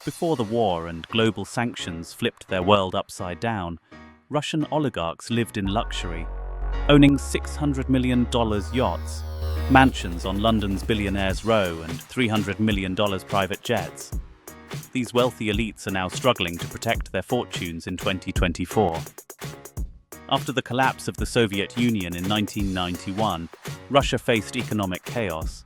Before the war and global sanctions flipped their world upside down, Russian oligarchs lived in luxury, owning $600 million yachts, mansions on London's Billionaires Row, and $300 million private jets. These wealthy elites are now struggling to protect their fortunes in 2024. After the collapse of the Soviet Union in 1991, Russia faced economic chaos.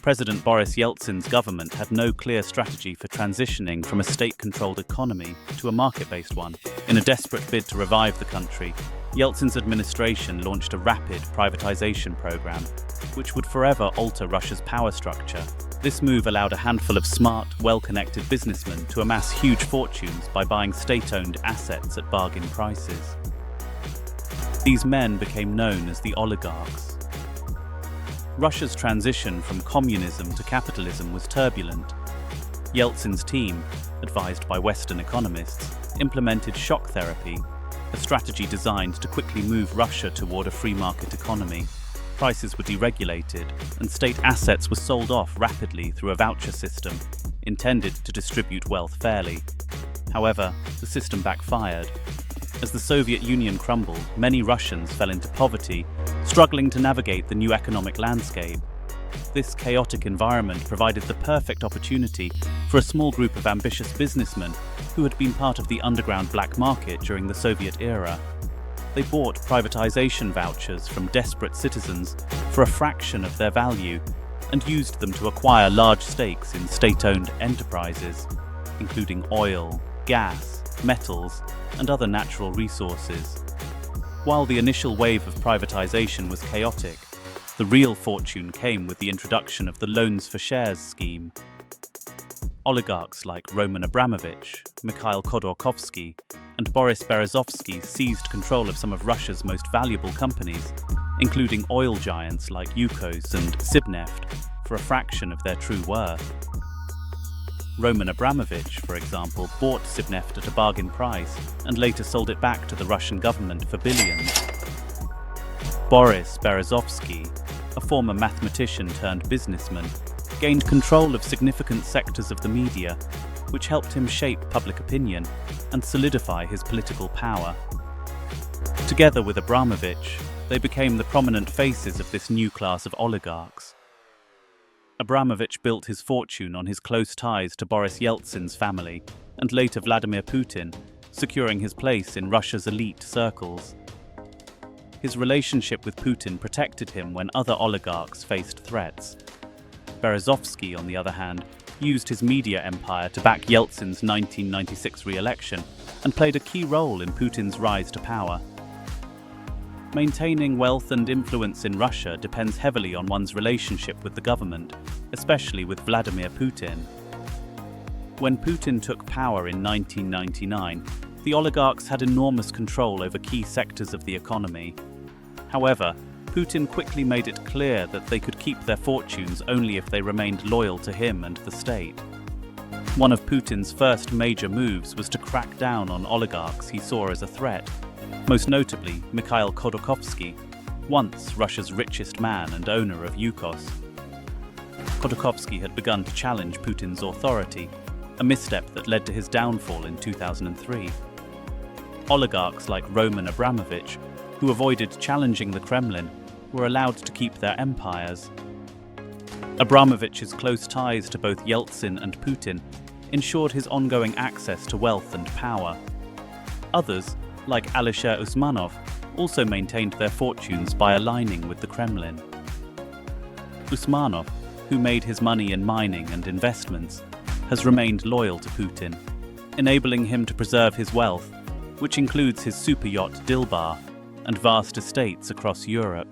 President Boris Yeltsin's government had no clear strategy for transitioning from a state-controlled economy to a market-based one. In a desperate bid to revive the country, Yeltsin's administration launched a rapid privatization program, which would forever alter Russia's power structure. This move allowed a handful of smart, well-connected businessmen to amass huge fortunes by buying state-owned assets at bargain prices. These men became known as the oligarchs. Russia's transition from communism to capitalism was turbulent. Yeltsin's team, advised by Western economists, implemented shock therapy, a strategy designed to quickly move Russia toward a free market economy. Prices were deregulated, and state assets were sold off rapidly through a voucher system intended to distribute wealth fairly. However, the system backfired. As the Soviet Union crumbled, many Russians fell into poverty, struggling to navigate the new economic landscape. This chaotic environment provided the perfect opportunity for a small group of ambitious businessmen who had been part of the underground black market during the Soviet era. They bought privatization vouchers from desperate citizens for a fraction of their value and used them to acquire large stakes in state-owned enterprises, including oil, gas, metals, and other natural resources. While the initial wave of privatization was chaotic, the real fortune came with the introduction of the loans for shares scheme. Oligarchs like Roman Abramovich, Mikhail Khodorkovsky, and Boris Berezovsky seized control of some of Russia's most valuable companies, including oil giants like Yukos and Sibneft, for a fraction of their true worth. Roman Abramovich, for example, bought Sibneft at a bargain price and later sold it back to the Russian government for billions. Boris Berezovsky, a former mathematician turned businessman, gained control of significant sectors of the media, which helped him shape public opinion and solidify his political power. Together with Abramovich, they became the prominent faces of this new class of oligarchs. Abramovich built his fortune on his close ties to Boris Yeltsin's family and later Vladimir Putin, securing his place in Russia's elite circles. His relationship with Putin protected him when other oligarchs faced threats. Berezovsky, on the other hand, used his media empire to back Yeltsin's 1996 re-election and played a key role in Putin's rise to power. Maintaining wealth and influence in Russia depends heavily on one's relationship with the government, especially with Vladimir Putin. When Putin took power in 1999, the oligarchs had enormous control over key sectors of the economy. However, Putin quickly made it clear that they could keep their fortunes only if they remained loyal to him and the state. One of Putin's first major moves was to crack down on oligarchs he saw as a threat, most notably Mikhail Khodorkovsky, once Russia's richest man and owner of Yukos. Khodorkovsky had begun to challenge Putin's authority, a misstep that led to his downfall in 2003. Oligarchs like Roman Abramovich, who avoided challenging the Kremlin, were allowed to keep their empires. Abramovich's close ties to both Yeltsin and Putin ensured his ongoing access to wealth and power. Others, like Alisher Usmanov, also maintained their fortunes by aligning with the Kremlin. Usmanov, who made his money in mining and investments, has remained loyal to Putin, enabling him to preserve his wealth, which includes his super yacht Dilbar and vast estates across Europe.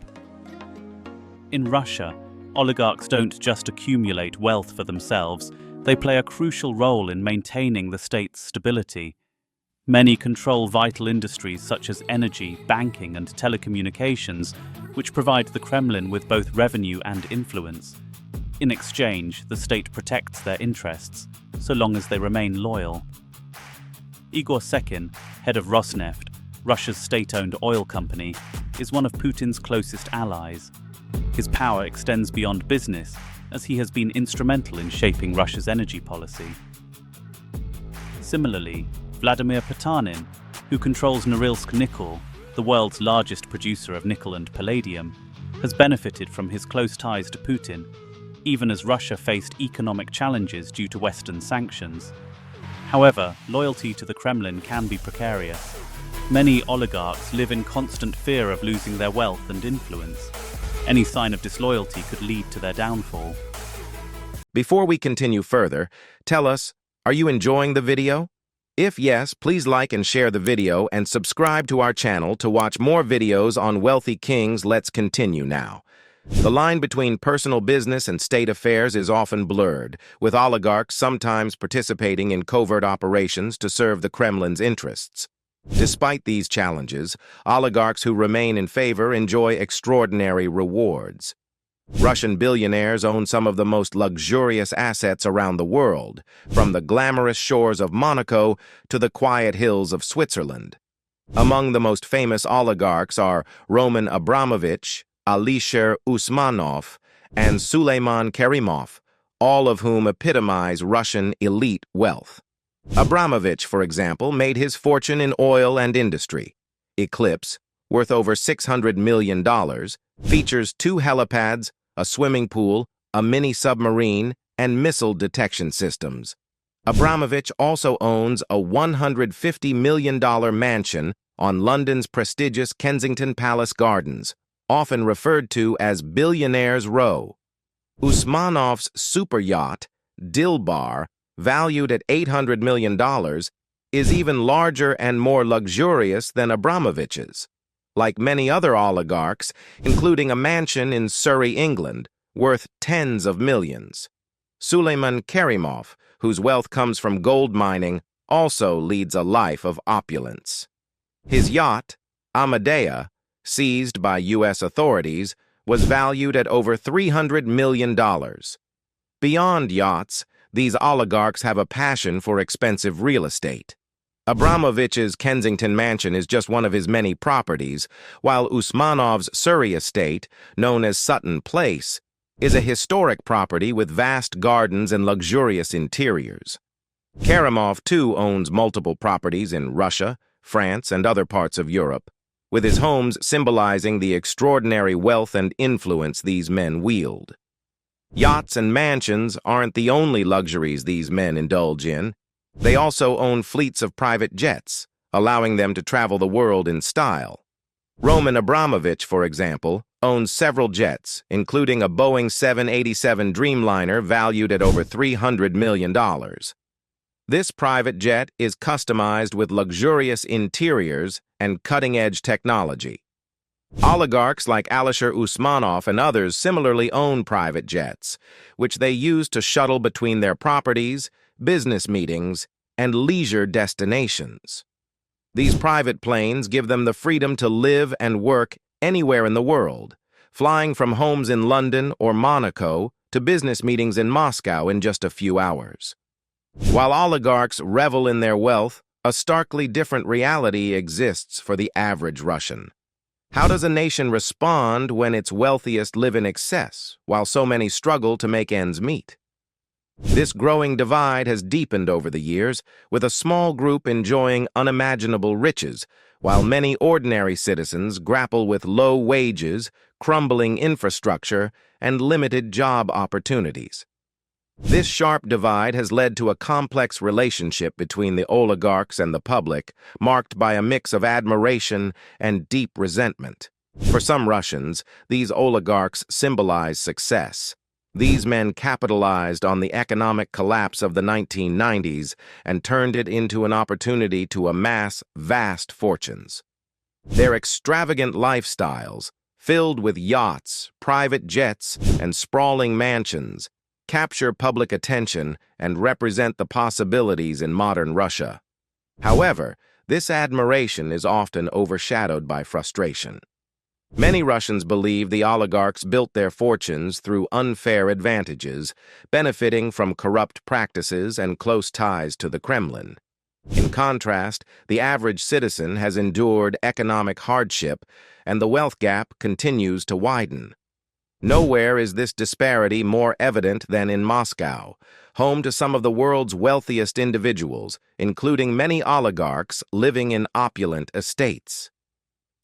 In Russia, oligarchs don't just accumulate wealth for themselves, they play a crucial role in maintaining the state's stability. Many control vital industries such as energy, banking, and telecommunications, which provide the Kremlin with both revenue and influence. In exchange, the state protects their interests, so long as they remain loyal. Igor Sekin, head of Rosneft, Russia's state-owned oil company, is one of Putin's closest allies. His power extends beyond business, as he has been instrumental in shaping Russia's energy policy. Similarly, Vladimir Potanin, who controls Norilsk Nickel, the world's largest producer of nickel and palladium, has benefited from his close ties to Putin, even as Russia faced economic challenges due to Western sanctions. However, loyalty to the Kremlin can be precarious. Many oligarchs live in constant fear of losing their wealth and influence. Any sign of disloyalty could lead to their downfall. Before we continue further, tell us, are you enjoying the video? If yes, please like and share the video and subscribe to our channel to watch more videos on wealthy kings. Let's continue now. The line between personal business and state affairs is often blurred, with oligarchs sometimes participating in covert operations to serve the Kremlin's interests. Despite these challenges, oligarchs who remain in favor enjoy extraordinary rewards. Russian billionaires own some of the most luxurious assets around the world, from the glamorous shores of Monaco to the quiet hills of Switzerland. Among the most famous oligarchs are Roman Abramovich, Alisher Usmanov, and Suleiman Kerimov, all of whom epitomize Russian elite wealth. Abramovich, for example, made his fortune in oil and industry. Eclipse, worth over $600 million, features 2 helipads, a swimming pool, a mini-submarine, and missile detection systems. Abramovich also owns a $150 million mansion on London's prestigious Kensington Palace Gardens, often referred to as Billionaires' Row. Usmanov's super yacht, Dilbar, valued at $800 million, is even larger and more luxurious than Abramovich's. Like many other oligarchs, including a mansion in Surrey, England, worth tens of millions. Suleiman Kerimov, whose wealth comes from gold mining, also leads a life of opulence. His yacht, Amadea, seized by U.S. authorities, was valued at over $300 million. Beyond yachts, these oligarchs have a passion for expensive real estate. Abramovich's Kensington mansion is just one of his many properties, while Usmanov's Surrey estate, known as Sutton Place, is a historic property with vast gardens and luxurious interiors. Kerimov, too, owns multiple properties in Russia, France, and other parts of Europe, with his homes symbolizing the extraordinary wealth and influence these men wield. Yachts and mansions aren't the only luxuries these men indulge in. They also own fleets of private jets, allowing them to travel the world in style. Roman Abramovich, for example, owns several jets, including a Boeing 787 Dreamliner valued at over $300 million. This private jet is customized with luxurious interiors and cutting-edge technology. Oligarchs like Alisher Usmanov and others similarly own private jets, which they use to shuttle between their properties, business meetings, and leisure destinations. These private planes give them the freedom to live and work anywhere in the world, flying from homes in London or Monaco to business meetings in Moscow in just a few hours. While oligarchs revel in their wealth, a starkly different reality exists for the average Russian. How does a nation respond when its wealthiest live in excess, while so many struggle to make ends meet? This growing divide has deepened over the years, with a small group enjoying unimaginable riches, while many ordinary citizens grapple with low wages, crumbling infrastructure, and limited job opportunities. This sharp divide has led to a complex relationship between the oligarchs and the public, marked by a mix of admiration and deep resentment. For some Russians, these oligarchs symbolize success. These men capitalized on the economic collapse of the 1990s and turned it into an opportunity to amass vast fortunes. Their extravagant lifestyles, filled with yachts, private jets, and sprawling mansions, capture public attention and represent the possibilities in modern Russia. However, this admiration is often overshadowed by frustration. Many Russians believe the oligarchs built their fortunes through unfair advantages, benefiting from corrupt practices and close ties to the Kremlin. In contrast, the average citizen has endured economic hardship, and the wealth gap continues to widen. Nowhere is this disparity more evident than in Moscow, home to some of the world's wealthiest individuals, including many oligarchs living in opulent estates.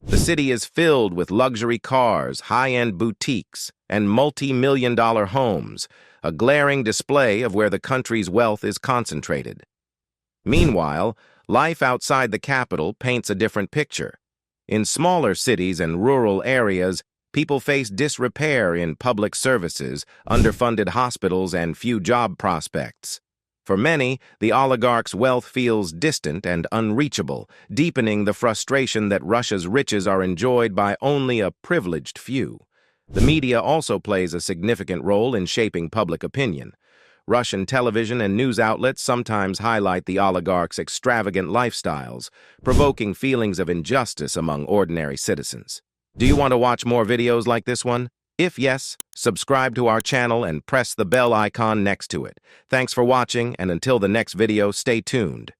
The city is filled with luxury cars, high-end boutiques, and multi-million-dollar homes, a glaring display of where the country's wealth is concentrated. Meanwhile, life outside the capital paints a different picture. In smaller cities and rural areas, people face disrepair in public services, underfunded hospitals, and few job prospects. For many, the oligarchs' wealth feels distant and unreachable, deepening the frustration that Russia's riches are enjoyed by only a privileged few. The media also plays a significant role in shaping public opinion. Russian television and news outlets sometimes highlight the oligarchs' extravagant lifestyles, provoking feelings of injustice among ordinary citizens. Do you want to watch more videos like this one? If yes, subscribe to our channel and press the bell icon next to it. Thanks for watching, and until the next video, stay tuned.